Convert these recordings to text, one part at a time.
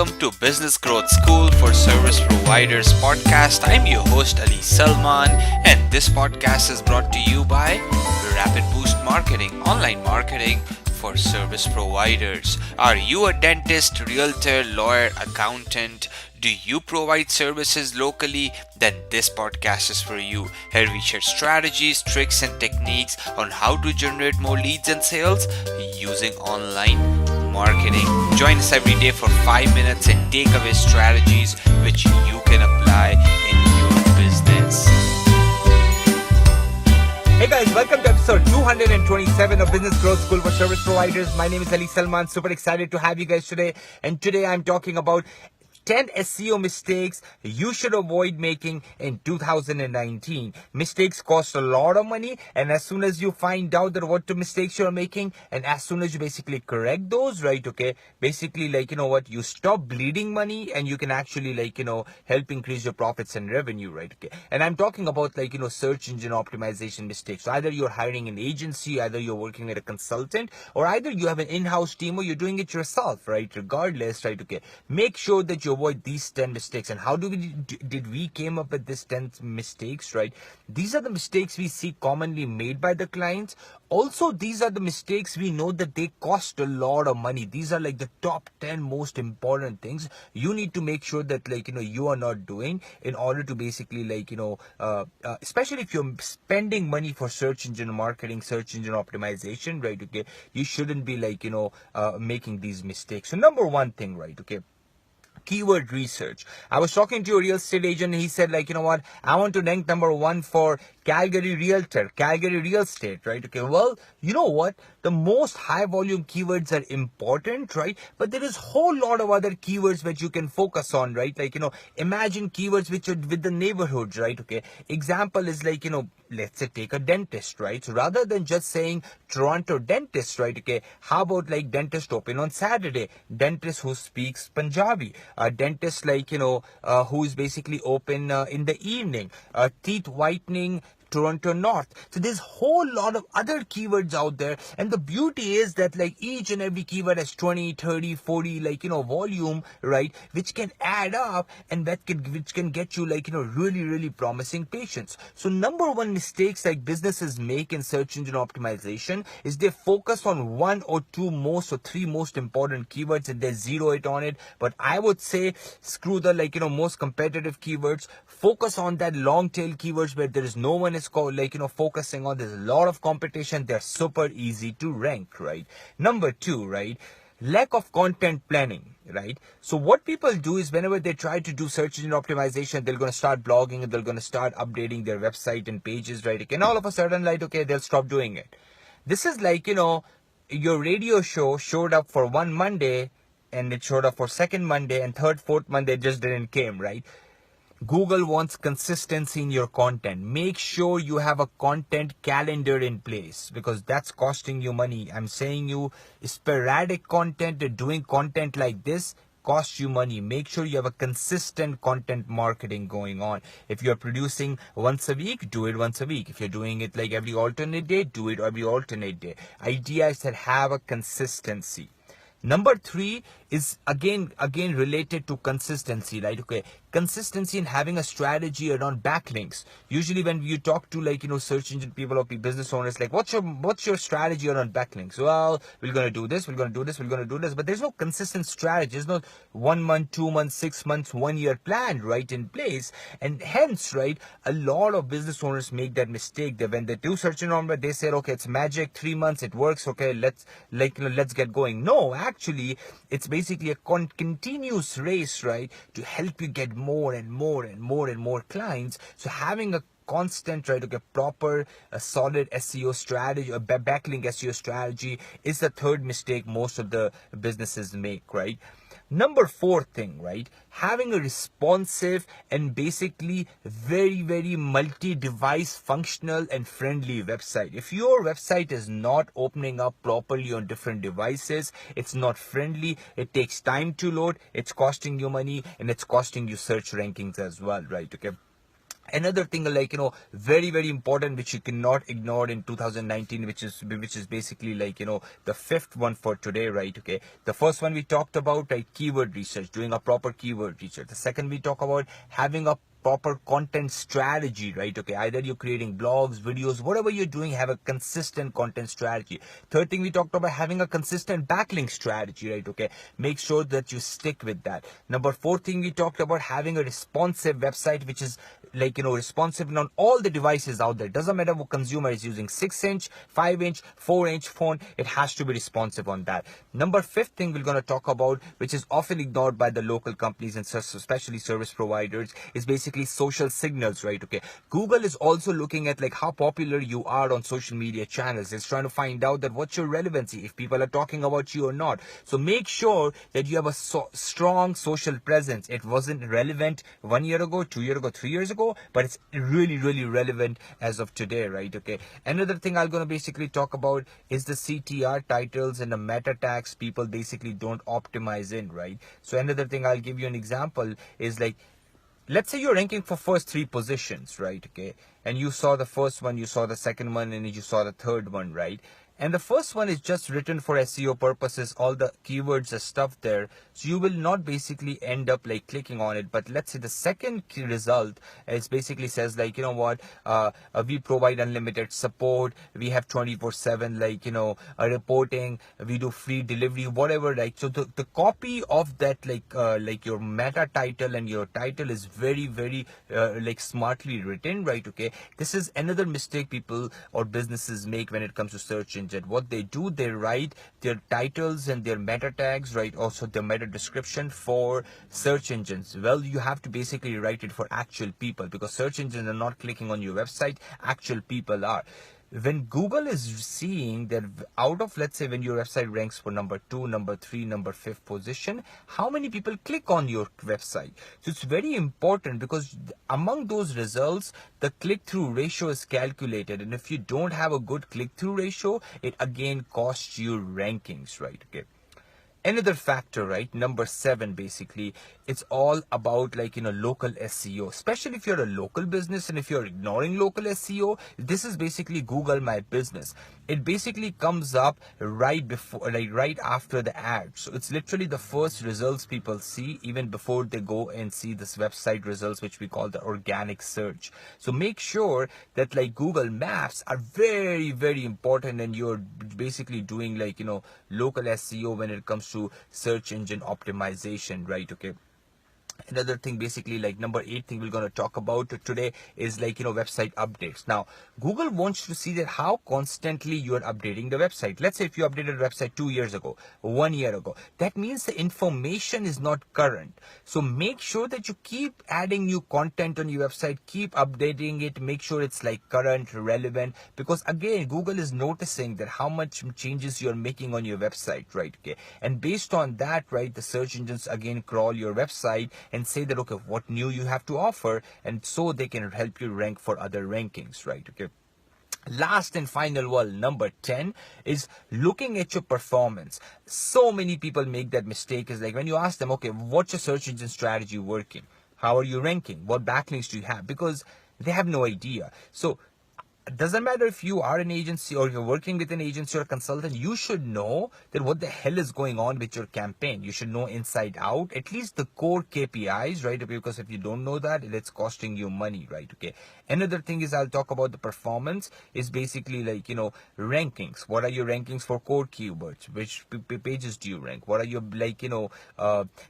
welcome to Business Growth School for Service Providers podcast. I'm your host Ali Salman, and this podcast is brought to you by Rapid Boost Marketing, online marketing for service providers. Are you a dentist, realtor, lawyer, accountant? Do you provide services locally? Then this podcast is for you. Here we share strategies, tricks, and techniques on how to generate more leads and sales using online marketing. Join us every day for 5 minutes and take away strategies which you can apply in your business. Hey guys, welcome to episode 227 of Business Growth School for Service Providers. My name is Ali Salman. Super excited to have you guys today. And today I'm talking about 10 SEO mistakes you should avoid making in 2019. Mistakes cost a lot of money, and as soon as you find out that what the mistakes you're making, and as soon as you basically correct those, right, okay, basically you stop bleeding money and you can actually help increase your profits and revenue, right, okay. And I'm talking about search engine optimization mistakes. So either you're hiring an agency, either you're working with a consultant, or either you have an in-house team or you're doing it yourself, right, regardless, right, okay. Make sure that you avoid these 10 mistakes. And how did we came up with this 10 mistakes, right? These are the mistakes we see commonly made by the clients. Also, these are the mistakes we know that they cost a lot of money. These are like the top 10 most important things you need to make sure that you are not doing in order to basically especially if you're spending money for search engine marketing, search engine optimization, right, okay, you shouldn't be making these mistakes. So number one thing, right, okay, keyword research. I was talking to a real estate agent and he said I want to rank number one for Calgary realtor, Calgary real estate, right? Okay, well, you know what? The most high volume keywords are important, right? But there is a whole lot of other keywords which you can focus on, right? Imagine keywords which are with the neighborhoods, right? Okay, example is let's say take a dentist, right? So rather than just saying Toronto dentist, right? Okay, how about dentist open on Saturday, dentist who speaks Punjabi, a dentist who is basically open in the evening, teeth whitening Toronto North. So there's a whole lot of other keywords out there, and the beauty is that each and every keyword has 20, 30, 40 volume, right, which can add up and which can get you really promising patients. So number one mistakes businesses make in search engine optimization is they focus on one or two most or three most important keywords and they zero it on it. But I would say screw the most competitive keywords. Focus on that long tail keywords where there is no one is focusing on. There's a lot of competition. They're super easy to rank, right? Number two, right, lack of content planning, right? So what people do is whenever they try to do search engine optimization, they're going to start blogging and they're going to start updating their website and pages, right? And all of a sudden, they'll stop doing it. This is your radio show showed up for one Monday and it showed up for second Monday and third, fourth Monday it just didn't came, right? Google wants consistency in your content. Make sure you have a content calendar in place because that's costing you money. I'm saying you sporadic content, doing content like this costs you money. Make sure you have a consistent content marketing going on. If you're producing once a week, do it once a week. If you're doing it every alternate day, do it every alternate day. Idea is that have a consistency. Number three is again related to consistency, right? Okay, consistency in having a strategy around backlinks. Usually when you talk to search engine people or business owners, what's your strategy around backlinks? Well, we're gonna do this, we're gonna do this, but there's no consistent strategy. There's no 1 month, 2 months, 6 months, 1 year plan right in place, and hence, right, a lot of business owners make that mistake that when they do search engine, they say, okay, it's magic, 3 months, it works, okay, let's get going. No, actually, it's basically a continuous race, right, to help you get more and more clients. So having a constant, right, okay, proper, a solid SEO strategy, a backlink SEO strategy is the third mistake most of the businesses make, right? Number four thing, right, having a responsive and basically very multi-device functional and friendly website. If your website is not opening up properly on different devices, it's not friendly, it takes time to load, it's costing you money and it's costing you search rankings as well, right? Okay. Another thing, like, very very important, which you cannot ignore in 2019, which is basically, like, the fifth one for today, right? Okay, the first one we talked about, right, keyword research, doing a proper keyword research. The second, we talk about having a proper content strategy, right? Okay, either you're creating blogs, videos, whatever you're doing, have a consistent content strategy. Third thing we talked about, having a consistent backlink strategy, right? Okay, make sure that you stick with that. Number four thing we talked about, having a responsive website, which is, like, responsive on all the devices out there. Doesn't matter what consumer is using, 6-inch, 5-inch, 4-inch phone, it has to be responsive on that. Number fifth thing we're going to talk about, which is often ignored by the local companies and especially service providers, is basically social signals, right? Okay, Google is also looking at, like, how popular you are on social media channels. It's trying to find out that what's your relevancy, if people are talking about you or not. So make sure that you have a strong social presence. It wasn't relevant 1 year ago, 2 years ago, 3 years ago, but it's really really relevant as of today, right? Okay, another thing I'm going to basically talk about is the CTR titles and the meta tags people basically don't optimize in, right? So another thing, I'll give you an example, is like, let's say you're ranking for first three positions, right? Okay, and you saw the first one, you saw the second one, and you saw the third one, right? And the first one is just written for SEO purposes, all the keywords are stuff there, so you will not basically end up like clicking on it. But let's say the second key result is basically says, like, we provide unlimited support, we have 24/7, like, a reporting, we do free delivery, whatever, like. So the copy of that, like your meta title and your title is very very like smartly written, right? Okay, this is another mistake people or businesses make when it comes to search engine. What they do, they write their titles and their meta tags, right, also their meta description for search engines. Well, you have to basically write it for actual people, because search engines are not clicking on your website, actual people are. When Google is seeing that out of, let's say, when your website ranks for number 2, number 3, number 5th position, how many people click on your website? So it's very important, because among those results, the click-through ratio is calculated, and if you don't have a good click-through ratio, it again costs you rankings, right? Okay, another factor, right, number 7, basically, it's all about, like, local SEO. Especially if you're a local business, and if you're ignoring local SEO, this is basically Google My Business. It basically comes up right before, like right after the ad. So it's literally the first results people see, even before they go and see this website results, which we call the organic search. So make sure that, like, Google Maps are very very important, and you're basically doing, like, local SEO when it comes to search engine optimization, right? Okay, another thing, basically, like number 8 thing we're going to talk about today is, like, website updates. Now Google wants to see that how constantly you are updating the website. Let's say if you updated the website 2 years ago, 1 year ago, that means the information is not current. So make sure that you keep adding new content on your website, keep updating it, make sure it's, like, current, relevant, because again Google is noticing that how much changes you're making on your website, right? Okay, and based on that, right, the search engines again crawl your website and say that, okay, what new you have to offer, and so they can help you rank for other rankings, right? Okay, last and final one, number 10, is looking at your performance. So many people make that mistake, is like when you ask them, okay, what's your search engine strategy working, how are you ranking, what backlinks do you have, because they have no idea. So it doesn't matter if you are an agency or you're working with an agency or a consultant, you should know that what the hell is going on with your campaign. You should know inside out, at least the core KPIs, right? Because if you don't know that, it's costing you money, right? Okay. Another thing is, I'll talk about the performance, is basically, like, rankings. What are your rankings for core keywords? Which pages do you rank? What are your, like,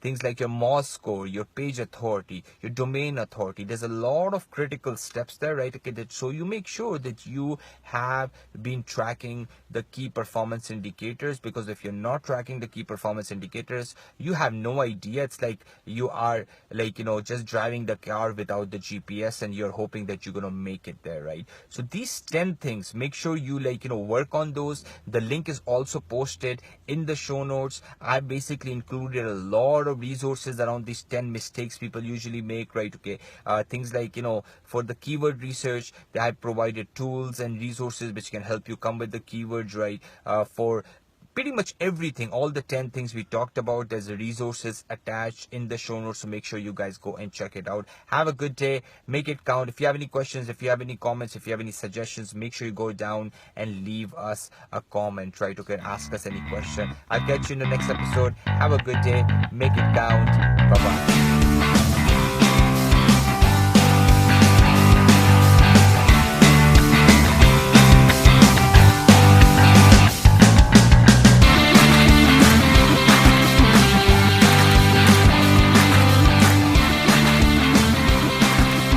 things like your Moz score, your page authority, your domain authority? There's a lot of critical steps there, right? Okay. So you make sure that you have been tracking the key performance indicators, because if you're not tracking the key performance indicators, you have no idea. It's like you are, like, just driving the car without the GPS, and you're hoping that you're gonna make it there, right? So these 10 things, make sure you, like, work on those. The link is also posted in the show notes. I basically included a lot of resources around these 10 mistakes people usually make, right? Okay, things like, for the keyword research, I provided tools and resources which can help you come with the keywords, right? For pretty much everything, all the 10 things we talked about. There's the resources attached in the show notes, so make sure you guys go and check it out. Have a good day. Make it count. If you have any questions, if you have any comments, if you have any suggestions, make sure you go down and leave us a comment, right? Okay, ask us any question. I'll catch you in the next episode. Have a good day. Make it count. Bye-bye.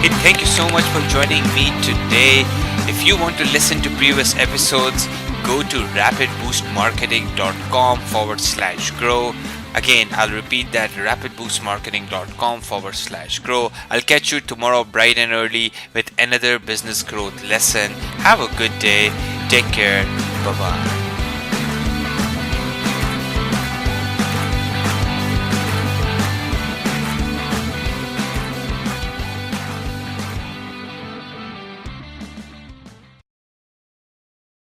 Hey, thank you so much for joining me today. If you want to listen to previous episodes, go to rapidboostmarketing.com/grow. Again, I'll repeat that, rapidboostmarketing.com/grow. I'll catch you tomorrow bright and early with another business growth lesson. Have a good day. Take care. Bye-bye.